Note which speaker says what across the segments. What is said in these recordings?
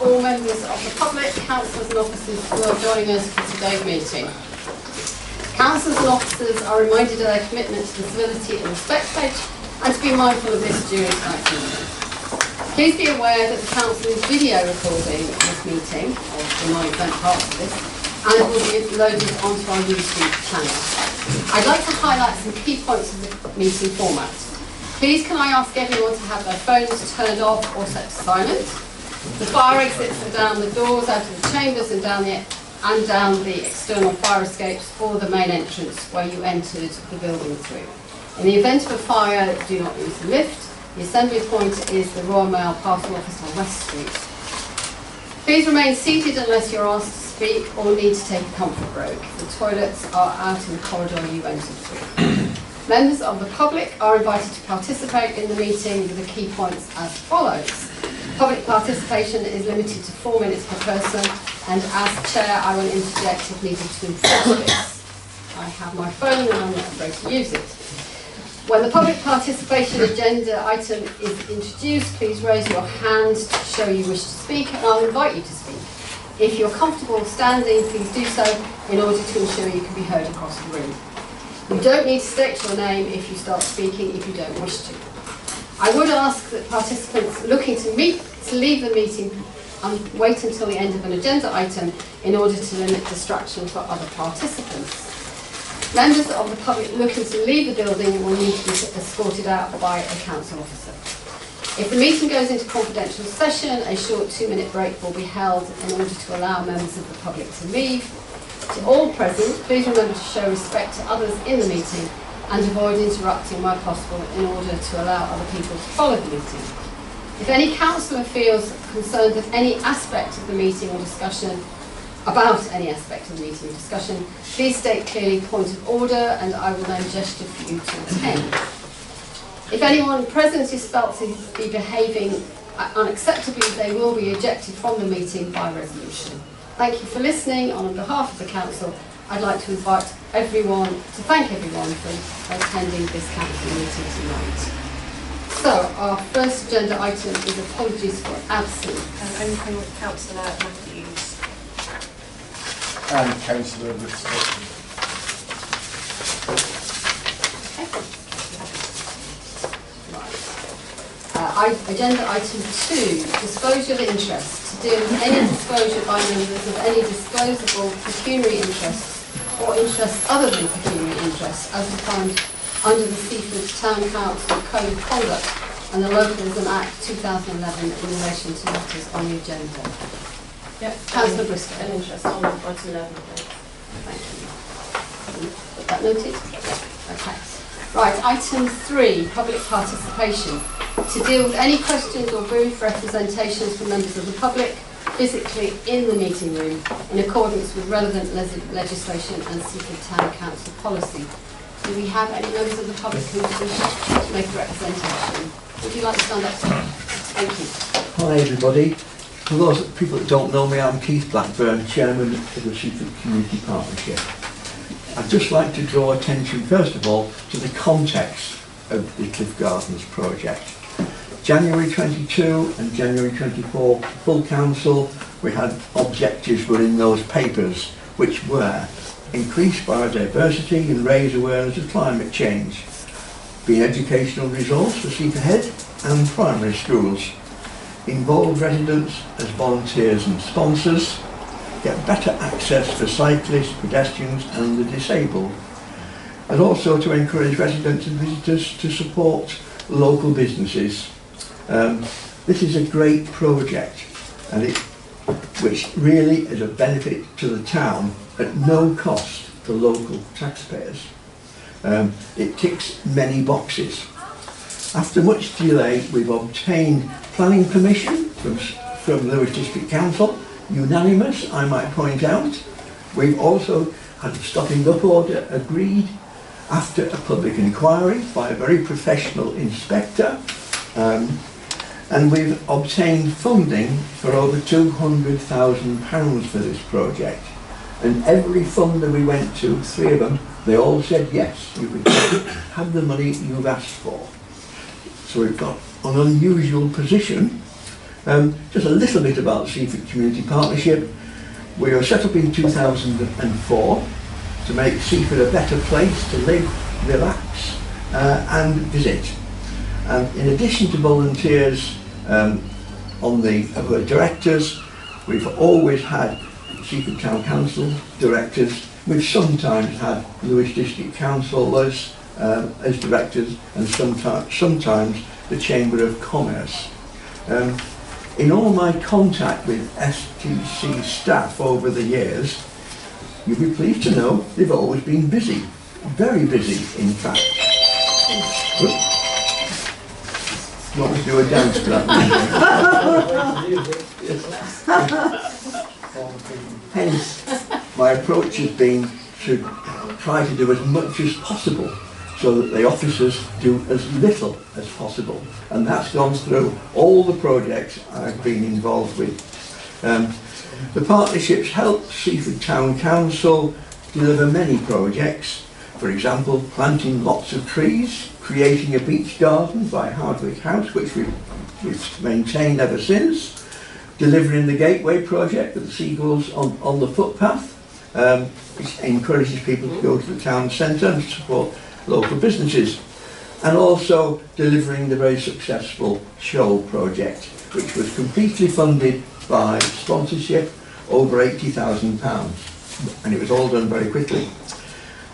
Speaker 1: all members of the public, councillors and officers who are joining us for today's meeting. Councillors and officers are reminded of their commitment to the civility and respect pledge and to be mindful of this during tonight's meeting. Please be aware that the council is video recording this meeting, or the non-event part of this, and it will be loaded onto our YouTube channel. I'd like to highlight some key points of the meeting format. Please can I ask everyone to have their phones turned off or set to silent. The fire exits are down the doors, out of the chambers and down the external fire escapes or the main entrance where you entered the building through. In the event of a fire, do not use the lift. The assembly point is the Royal Mail Parcel Office on West Street. Please remain seated unless you're asked to speak or need to take a comfort break. The toilets are out in the corridor you entered through. Members of the public are invited to participate in the meeting with the key points as follows. Public participation is limited to 4 minutes per person, and as chair I will interject if needed to enforce this. I have my phone and I'm not afraid to use it. When the public participation agenda item is introduced, please raise your hand to show you wish to speak and I'll invite you to speak. If you're comfortable standing, please do so in order to ensure you can be heard across the room. You don't need to state your name if you start speaking if you don't wish to. I would ask that participants looking to leave the meeting and wait until the end of an agenda item in order to limit distraction for other participants. Members of the public looking to leave the building will need to be escorted out by a council officer. If the meeting goes into confidential session, a short 2-minute break will be held in order to allow members of the public to leave. To all present, please remember to show respect to others in the meeting and avoid interrupting where possible in order to allow other people to follow the meeting. If any councillor feels concerned that any aspect of the meeting or discussion please state clearly point of order and I will then gesture for you to attend. If anyone present is felt to be behaving unacceptably, they will be ejected from the meeting by resolution. Thank you for listening. On behalf of the council, I'd like to thank everyone for attending this council meeting tonight. So, our first agenda item is apologies for absence.
Speaker 2: Anything with Councillor Matthews.
Speaker 3: And Councillor Richardson.
Speaker 1: Agenda item 2, disclosure of interest. To deal with any disclosure by members of any disclosable pecuniary interests or interests other than pecuniary interests as defined under the Seaford Town Council Code of Conduct and the Localism Act 2011 in relation to matters on the agenda.
Speaker 2: Yep.
Speaker 1: Councillor Briscoe.
Speaker 2: An interest on item 11.
Speaker 1: Thank you. Put that noted? Okay. Right, item 3, public participation. To deal with any questions or brief representations from members of the public physically in the meeting room in accordance with relevant legislation and Seaford Town Council policy. Do we have any members of the public who wish to make a representation? Would you like to stand up? Thank you.
Speaker 4: Hi everybody. For those people that don't know me, I'm Keith Blackburn, Chairman of the Seaford Community Partnership. I'd just like to draw attention first of all to the context of the Cliff Gardens project. January 22 and January 24, full council, we had objectives were in those papers which were increase biodiversity and raise awareness of climate change, be an educational resource for Seaford and primary schools, involve residents as volunteers and sponsors, get better access for cyclists, pedestrians and the disabled, and also to encourage residents and visitors to support local businesses. This is a great project and which really is a benefit to the town at no cost to local taxpayers. It ticks many boxes. After much delay, we've obtained planning permission from Lewis District Council, unanimous I might point out. We've also had a stopping up order agreed after a public inquiry by a very professional inspector, and we've obtained funding for over £200,000 for this project. And every funder we went to, 3 of them, they all said yes, you can have the money you've asked for. So we've got an unusual position, Just a little bit about the Seaford Community Partnership. We were set up in 2004 to make Seaford a better place to live, relax and visit. And in addition to volunteers on the who are directors, we've always had Seaford Town Council directors. We've sometimes had Lewis District Councillors as directors, and sometimes the Chamber of Commerce. In all my contact with STC staff over the years, you'll be pleased to know they've always been busy, very busy in fact. You want me to do a dance to that? Hence, my approach has been to try to do as much as possible so that the officers do as little as possible. And that's gone through all the projects I've been involved with. The partnerships help Seaford Town Council deliver many projects. For example, planting lots of trees, creating a beach garden by Hardwick House, which we've maintained ever since, delivering the Gateway project with the seagulls on the footpath, which encourages people to go to the town centre and support local businesses, and also delivering the very successful show project, which was completely funded by sponsorship, over £80,000, and it was all done very quickly.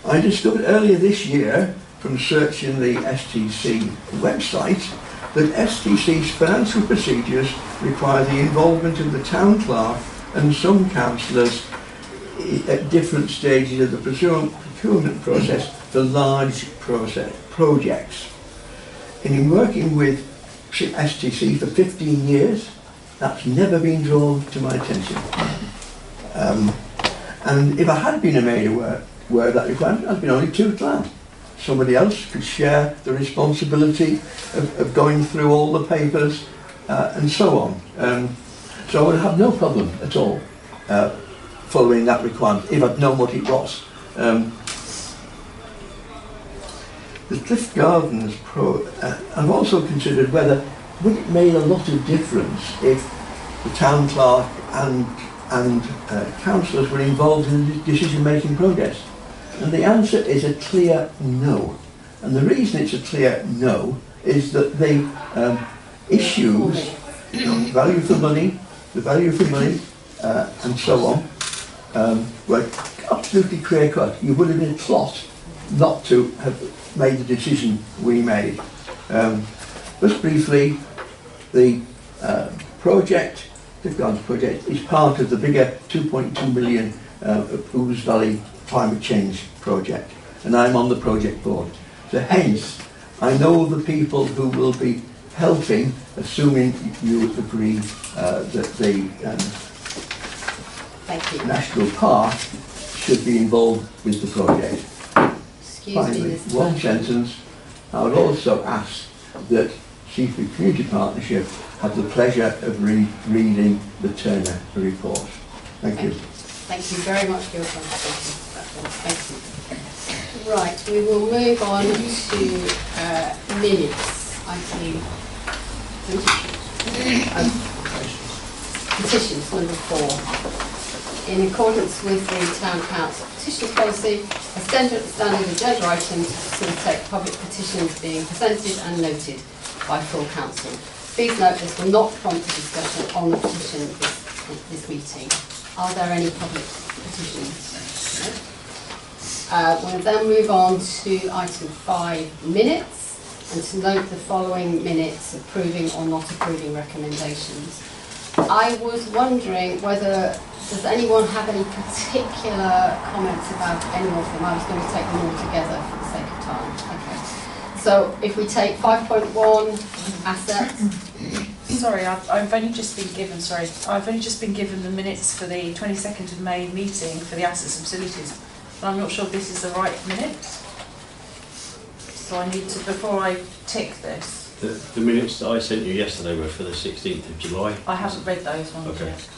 Speaker 4: I discovered earlier this year from searching the STC website that STC's financial procedures require the involvement of the town clerk and some councillors at different stages of the procurement process for large projects. And in working with STC for 15 years, that's never been drawn to my attention. And if I had been made aware of that requirement, I'd been only too glad. Somebody else could share the responsibility of going through all the papers and so on. So I would have no problem at all following that requirement if I'd known what it was. The Cliff Gardens I've also considered whether would it make a lot of difference if the town clerk and councillors were involved in the decision-making process. And the answer is a clear no. And the reason it's a clear no is that the issues, the value for money, and so on, were absolutely clear-cut. You would have been a plot not to have made the decision we made. Just briefly, the project, the Gardens project, is part of the bigger 2.2 million Ouse Valley climate change project, and I'm on the project board. So hence, I know the people who will be helping, assuming you agree that the National Park should be involved with the project. Finally, one sentence, I would also ask that Seaford Community Partnership have the pleasure of reading the Turner report. Thank you.
Speaker 1: Thank you very much for your contribution. Thank you. Right, we will move on to minutes. I see petitions number 4. In accordance with the Town Council petitions policy, a standard agenda item to facilitate public petitions being presented and noted by full council. Please note this will not prompt a discussion on the petition this meeting. Are there any public petitions? No? We'll then move on to item 5, minutes, and to note the following minutes, approving or not approving recommendations. I was wondering whether, does anyone have any particular comments about any of them? I was going to take them all together for the sake of time. Okay. So if we take 5.1, assets.
Speaker 2: Sorry, I've only just been given, the minutes for the 22nd of May meeting for the assets and facilities. And I'm not sure if this is the right minute. So I need to, before I tick this.
Speaker 3: The minutes that I sent you yesterday were for the 16th of July.
Speaker 2: I haven't read those ones
Speaker 3: okay.
Speaker 2: yet.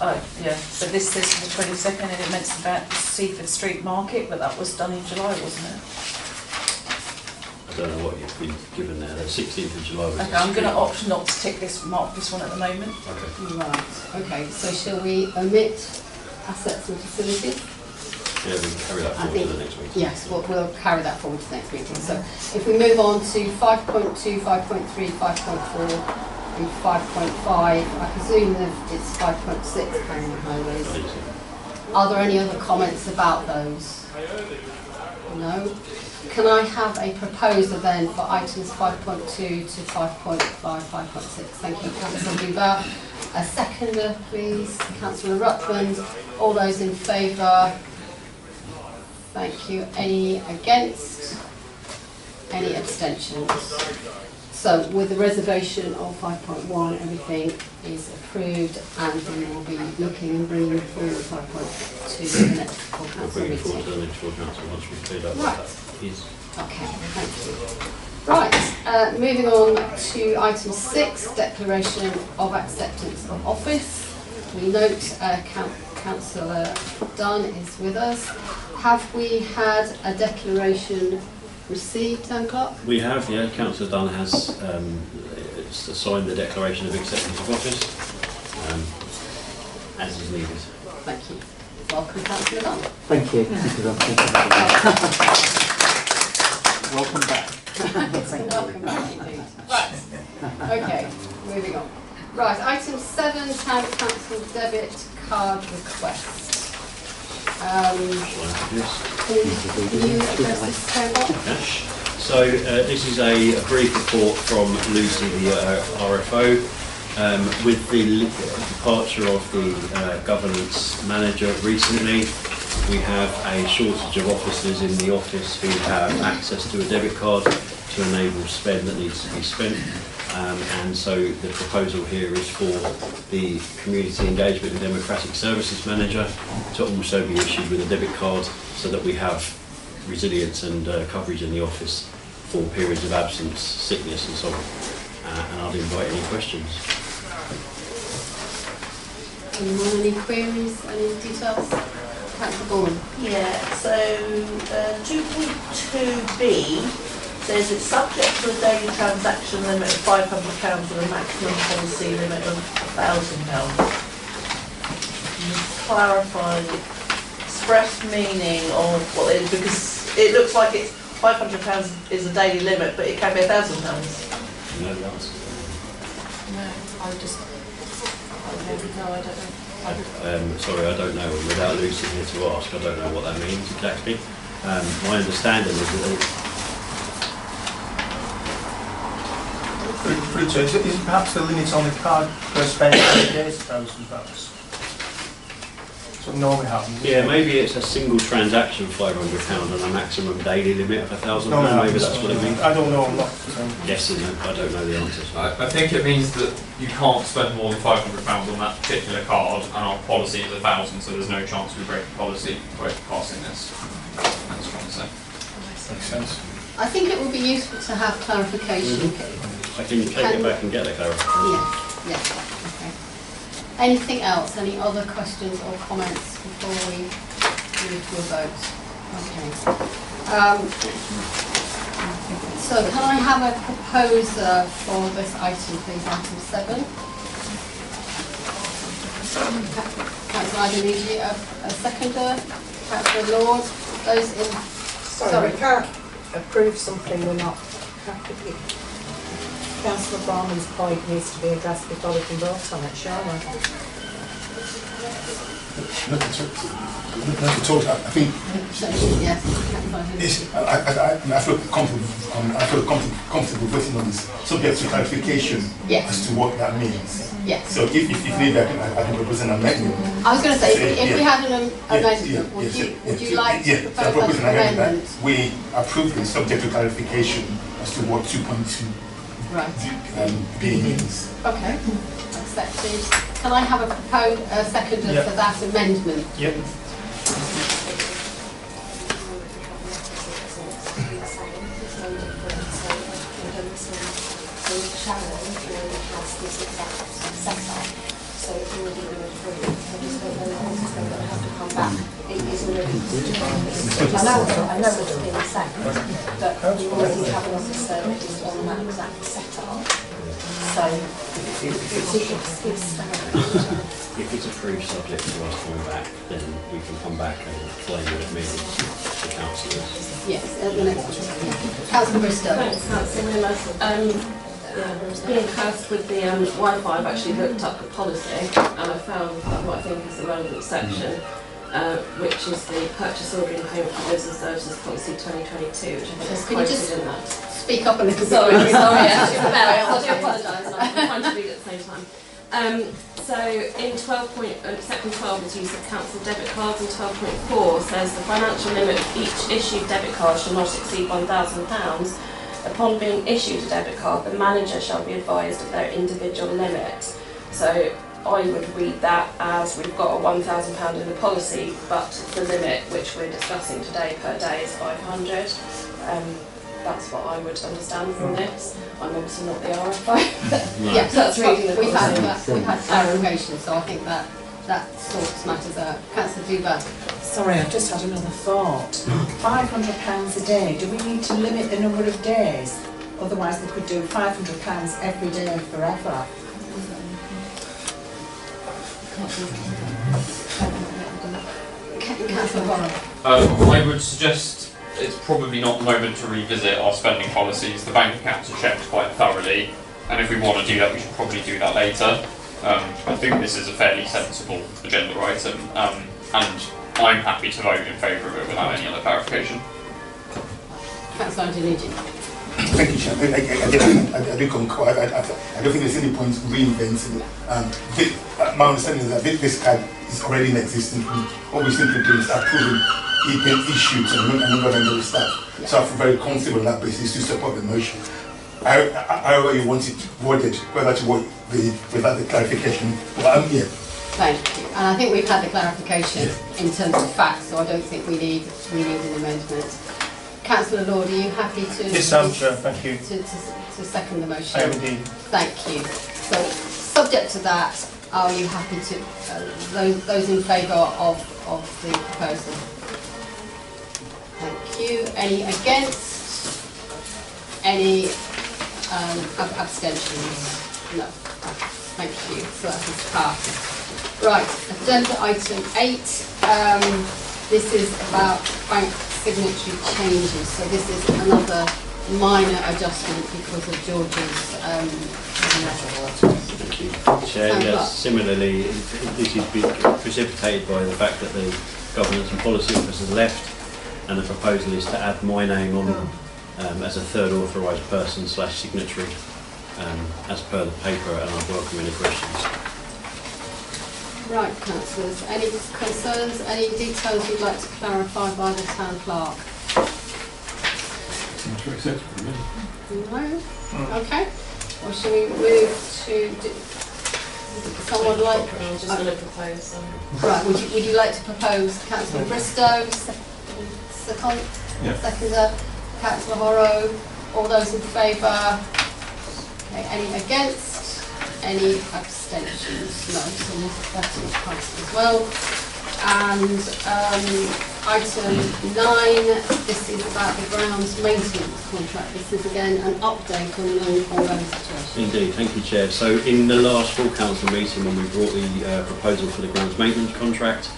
Speaker 2: Oh, yeah. So this is the 22nd and it mentions about the Seaford Street Market, but that was done in July, wasn't it?
Speaker 3: don't know what you've been given there. The 16th of July was.
Speaker 2: Okay, I'm going to opt not to tick this, mark this one at the moment.
Speaker 3: Okay.
Speaker 1: Right, okay, so shall we omit assets and facilities?
Speaker 3: Yeah, we can carry that
Speaker 1: I
Speaker 3: forward
Speaker 1: think,
Speaker 3: to the next meeting.
Speaker 1: yes, we'll carry that forward to the next meeting. So if we move on to 5.2, 5.3, 5.4 and 5.5, I presume that it's 5.6 planning and highways.
Speaker 3: I think so.
Speaker 1: Are there any other comments about those? No? Can I have a proposer then for items 5.2 to 5.5, 5.6? Thank you, Councillor Duval. A seconder, please. Councillor Rutland. All those in favour? Thank you. Any against? Any abstentions? So with the reservation of 5.1, everything is approved, and we will be looking and bringing forward 5.2 to the next full
Speaker 3: We'll
Speaker 1: council
Speaker 3: bring it forward to
Speaker 1: meeting.
Speaker 3: the next full council once we've cleared up
Speaker 1: Right.
Speaker 3: what that is.
Speaker 1: Okay, thank you. Right, moving on to item 6, declaration of acceptance of office. We note Councillor Dunn is with us. Have we had a declaration received, Town Clerk?
Speaker 3: We have, yeah. Councillor Dunn has signed the declaration of acceptance of office, as is needed.
Speaker 1: Thank you. Welcome, Councillor Dunn.
Speaker 5: Thank you. Welcome back.
Speaker 1: Welcome back indeed. Right, okay, moving on. Right, item 7, Town Council debit card request.
Speaker 3: Shall I introduce?
Speaker 1: Can you address this, Town Clerk?
Speaker 3: Cash. So this is a brief report from Lucy, the RFO, with the departure of the governance manager recently. We have a shortage of officers in the office who have access to a debit card to enable spend that needs to be spent. And so the proposal here is for the Community Engagement and Democratic Services Manager to also be issued with a debit card so that we have resilience and coverage in the office for periods of absence, sickness and so on. And I'll invite any questions.
Speaker 1: Anyone, any queries, any details? Councillor Gorman.
Speaker 6: Yeah, so 2.2b says it's subject to a daily transaction limit of £500 with a maximum policy limit of £1,000. Can you clarify the express meaning of what it is? Because it looks like it's £500 is a daily limit, but it can be £1,000.
Speaker 3: You know the answer?
Speaker 2: No, I don't know.
Speaker 3: Sorry, I don't know. Without Lucy here to ask, I don't know what that means exactly. My understanding is that
Speaker 7: Is it perhaps the limit on the card per spend per day is £1,000? That's what normally happens.
Speaker 3: yeah, maybe it's a single transaction £500 and a maximum daily limit of £1,000.
Speaker 7: Normally
Speaker 3: Maybe
Speaker 7: happens.
Speaker 3: that's what it means.
Speaker 7: I don't know, I'm not.
Speaker 3: Guessing, I don't know the answer. So.
Speaker 8: I think it means that you can't spend more than £500 on that particular card, and our policy is 1,000, so there's no chance we break the policy by passing this. That's what I'm saying.
Speaker 7: Makes sense.
Speaker 1: I think it would be useful to have clarification.
Speaker 3: I can take it back and get the clarification.
Speaker 1: Yes, okay. Anything else? Any other questions or comments before we move to a vote? Okay. So can I have a proposer for this item, please, item 7? Councillor Adeniji, a seconder. Councillor Lord, those in...
Speaker 9: Sorry, we can't approve something we're not happy. Councillor Barman's point needs to be addressed before we can vote on it, shall we?
Speaker 10: Not at all. I think
Speaker 1: Yes.
Speaker 10: I feel comfortable voting on this, subject to clarification
Speaker 1: Yes.
Speaker 10: as to what that means.
Speaker 1: Yes.
Speaker 10: So if need, I can propose an amendment.
Speaker 1: I was going to say, if we had an amendment,
Speaker 10: Yes,
Speaker 1: would you like to
Speaker 10: I
Speaker 1: propose
Speaker 10: propose
Speaker 1: an
Speaker 10: an amendment
Speaker 1: amendment?
Speaker 10: that we approve it subject to clarification as to what 2.2
Speaker 1: Right.
Speaker 10: B means.
Speaker 1: Okay. Accepted. Can I have a seconder
Speaker 7: Yep.
Speaker 1: for that amendment?
Speaker 7: Yep.
Speaker 11: So already been approved. I just don't know what it's going to have to come back. It is already, I know what's being said, but we already have an office service on that exact setup. So it's standard.
Speaker 3: If it's approved subject to us coming back, then we can come back and explain what it means to councillors.
Speaker 1: Yes, the next one. Yeah. Councillor Bristow.
Speaker 6: Thanks, Councillor Willis. Being cursed with the Wi-Fi, I've actually looked up the policy and I found what I think is the relevant section, which is the purchase ordering payment for goods and services policy 2022, which I think is
Speaker 1: Can you
Speaker 6: quoted
Speaker 1: just
Speaker 6: in that.
Speaker 1: speak up a little bit?
Speaker 6: Sorry, I do apologise, I'm trying to read at the same time. So in section 12 is use of council debit cards, and 12.4 says the financial limit of each issued debit card shall not exceed £1,000. Upon being issued a debit card, the manager shall be advised of their individual limit. So I would read that as we've got a £1,000 in the policy, but the limit which we're discussing today per day is 500. That's what I would understand from this. I'm obviously not the RFO.
Speaker 1: Yeah,
Speaker 6: That's reading the
Speaker 1: we've had
Speaker 6: policy.
Speaker 1: we've had clarification, so I think that sorts matters out. Councillor Duba.
Speaker 9: Sorry, I've just had another thought. £500 a day, do we need to limit the number of days? Otherwise they could do £500 every day forever.
Speaker 1: Councillor Warren.
Speaker 8: I would suggest it's probably not the moment to revisit our spending policies. The bank accounts are checked quite thoroughly, and if we want to do that, we should probably do that later. I think this is a fairly sensible agenda item, and I'm happy to vote in favour of it without any other clarification.
Speaker 1: Councillor Angelini.
Speaker 10: Thank you, Chair. I do concur. I don't think there's any point reinventing it. My understanding is that this card is already in existence. What we simply do is approving it being issued to a number of staff. So I feel very comfortable on that basis to support the motion. However you want it worded, whether to work without the clarification, well, I'm here.
Speaker 1: Thank you. And I think we've had the clarification in terms of facts, so I don't think we need an amendment. Councillor Lord, are you happy to?
Speaker 7: Yes, Chair, thank you.
Speaker 1: To second the motion?
Speaker 7: I am indeed.
Speaker 1: Thank you. So, subject to that, are you happy to, those in favour of the proposal? Thank you. Any against? Any abstentions? No. Thank you. So that is passed. Right, agenda item 8. This is about bank signatory changes. So this is another minor adjustment because of George's
Speaker 3: Thank you. Chair, yes, similarly, this is precipitated by the fact that the governance and policy office has left, and the proposal is to add my name on as a third authorised person / signatory as per the paper, and I welcome any questions.
Speaker 1: Right, councillors, any concerns, any details you'd like to clarify by the town clerk?
Speaker 4: Seems to accept for me.
Speaker 1: No? Okay. Or shall we move to, someone like?
Speaker 6: I'm just going to propose some.
Speaker 1: Right, would you like to propose Councillor Bristow, second, seconder, Councillor Horrow, all those in favour? Okay, any against? Any abstentions? No, so that is passed as well. And item 9, this is about the grounds maintenance contract. This is again an update on the ongoing situation.
Speaker 3: Indeed, thank you, Chair. So in the last full council meeting, when we brought the proposal for the grounds maintenance contract,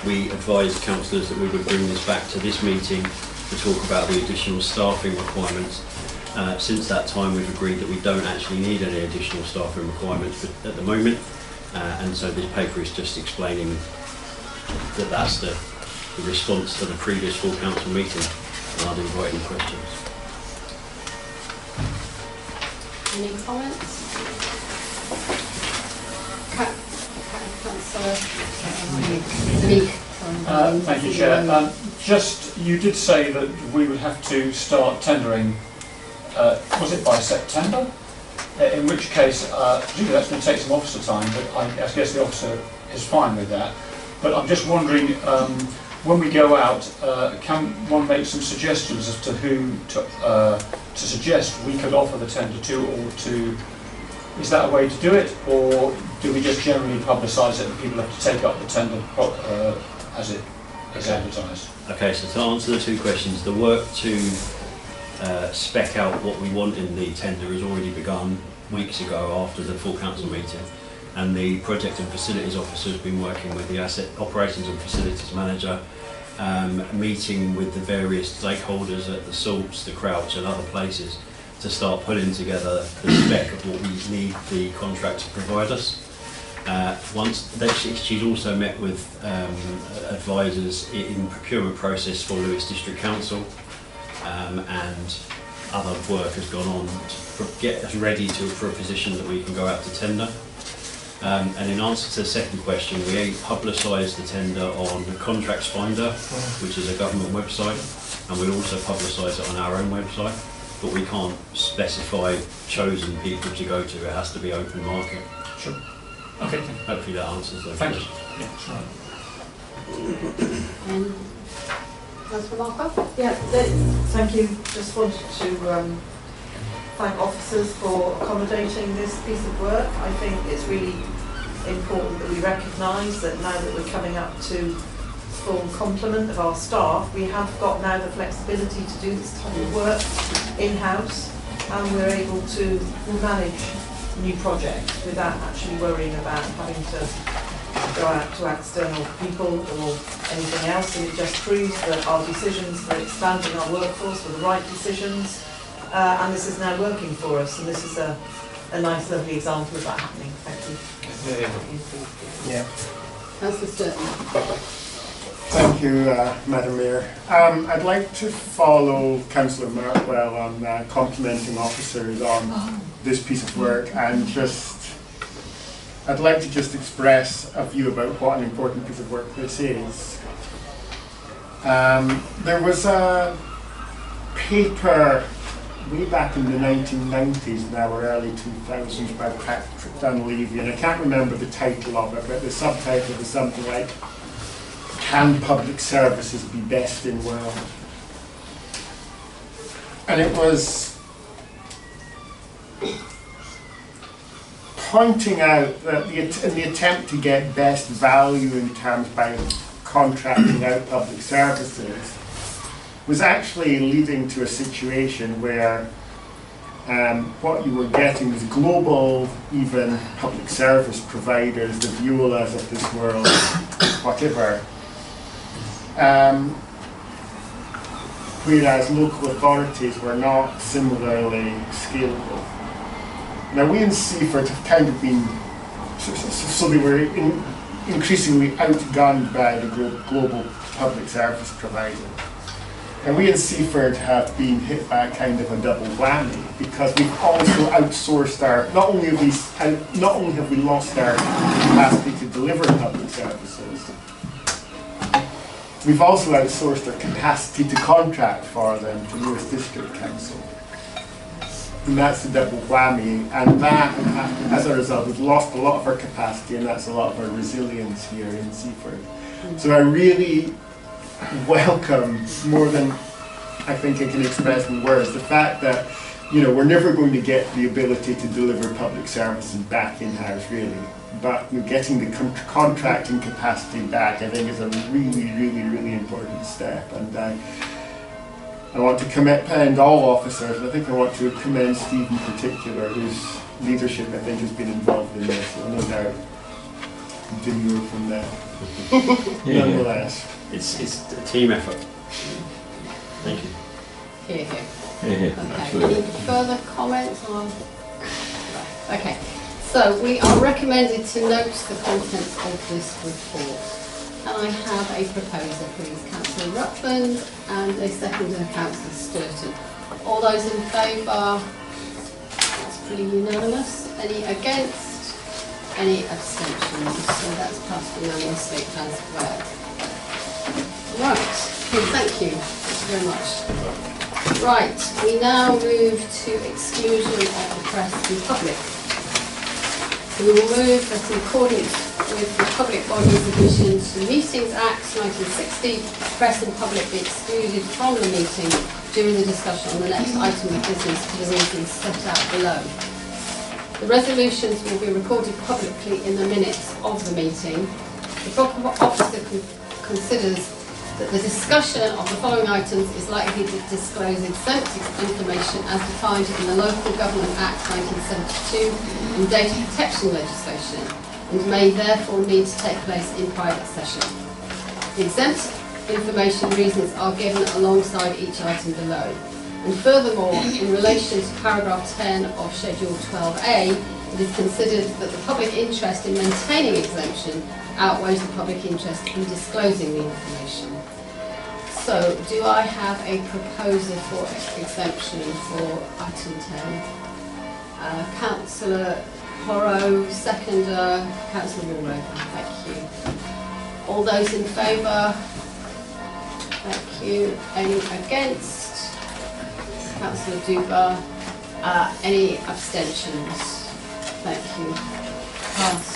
Speaker 3: we advised councillors that we would bring this back to this meeting to talk about the additional staffing requirements. Since that time, we've agreed that we don't actually need any additional staffing requirements at the moment, and so this paper is just explaining that that's the response to the previous full council meeting, and I'd invite any questions.
Speaker 1: Any comments?
Speaker 5: Thank you, Chair. You did say that we would have to start tendering, was it by September? In which case, presumably that's going to take some officer time, but I guess the officer is fine with that. But I'm just wondering, when we go out, can one make some suggestions as to who to suggest we could offer the tender to, or to Is that a way to do it, or do we just generally publicise it and people have to take up the tender as it is advertised?
Speaker 3: Okay, so to answer the two questions, the work to spec out what we want in the tender has already begun weeks ago after the full council meeting, and the project and facilities officer has been working with the asset operations and facilities manager, meeting with the various stakeholders at the Salts, the Crouch and other places to start putting together the spec of what we need the contract to provide us. She's also met with advisors in procurement process for Lewis District Council, and other work has gone on to get us ready for a position that we can go out to tender. And in answer to the second question, we publicise the tender on the Contracts Finder, which is a government website, and we'll also publicise it on our own website, but we can't specify chosen people to go to. It has to be open market.
Speaker 5: Sure. Okay.
Speaker 3: Hopefully that answers those
Speaker 5: Thank you.
Speaker 3: questions.
Speaker 5: Yeah, sure.
Speaker 1: Councillor Marco?
Speaker 6: Yeah, thank you. Just wanted to thank officers for accommodating this piece of work. I think it's really important that we recognise that now that we're coming up to full complement of our staff, we have got now the flexibility to do this type of work in-house, and we're able to manage new projects without actually worrying about having to go out to external people or anything else, and it just proves that our decisions for expanding our workforce were the right decisions, and this is now working for us, and this is a nice, lovely example of that happening. Thank you.
Speaker 7: Yeah.
Speaker 1: Councillor Sturton?
Speaker 12: Thank you, Madam Mayor. I'd like to follow Councillor Markwell on complimenting officers on this piece of work, and I'd like to just express a view about what an important piece of work this is. There was a paper way back in the 1990s, now or early 2000s, by Patrick Dunleavy, and I can't remember the title of it, but the subtitle was something like, "Can Public Services Be Best in World?" And it was pointing out that in the attempt to get best value in terms by contracting out public services was actually leading to a situation where what you were getting was global, even public service providers, the Veolas of this world, whatever, whereas local authorities were not similarly scalable. Now we in Seaford have kind of been, so they were increasingly outgunned by the global public service provider. And we in Seaford have been hit by kind of a double whammy, because we've also outsourced not only have we lost our capacity to deliver public services, we've also outsourced our capacity to contract for them to Lewis District Council. And that's the double whammy, and that, as a result, we've lost a lot of our capacity, and that's a lot of our resilience here in Seaford. So I really welcome, more than I think I can express in words, the fact that we're never going to get the ability to deliver public services back in-house, really. But getting the contracting capacity back, I think, is a really, really, really important step. And I want to commend all officers, and I think I want to commend Steve in particular, whose leadership I think has been involved in this. So no doubt continue from there. Nonetheless.
Speaker 3: It's a team effort. Thank you.
Speaker 1: Here.
Speaker 4: Yeah,
Speaker 1: Okay. Any further comments on? Okay. So we are recommended to note the contents of this report. And I have a proposer, please, Councillor Rutland, and a seconder, Councillor Sturton. All those in favour? That's pretty unanimous. Any against? Any abstentions? So that's passed unanimously as well. Right, thank you very much. Right, we now move to exclusion of the press and public. So we will move that in accordance with the Public Bodies Admission to Meetings Act 1960, press and public be excluded from the meeting during the discussion on the next item of business for the reasons set out below. The resolutions will be recorded publicly in the minutes of the meeting. The proper officer considers that the discussion of the following items is likely to disclose exempt information as defined in the Local Government Act 1972 and data protection legislation, and may therefore need to take place in private session. The exempt information reasons are given alongside each item below. And furthermore, in relation to paragraph 10 of Schedule 12A, it is considered that the public interest in maintaining exemption outweighs the public interest in disclosing the information. So, do I have a proposer for exemption for item 10? Councillor Porro, seconder, Councillor Walrover. Thank you. All those in favour? Thank you. Any against? Councillor Duba. Any abstentions? Thank you. Pass.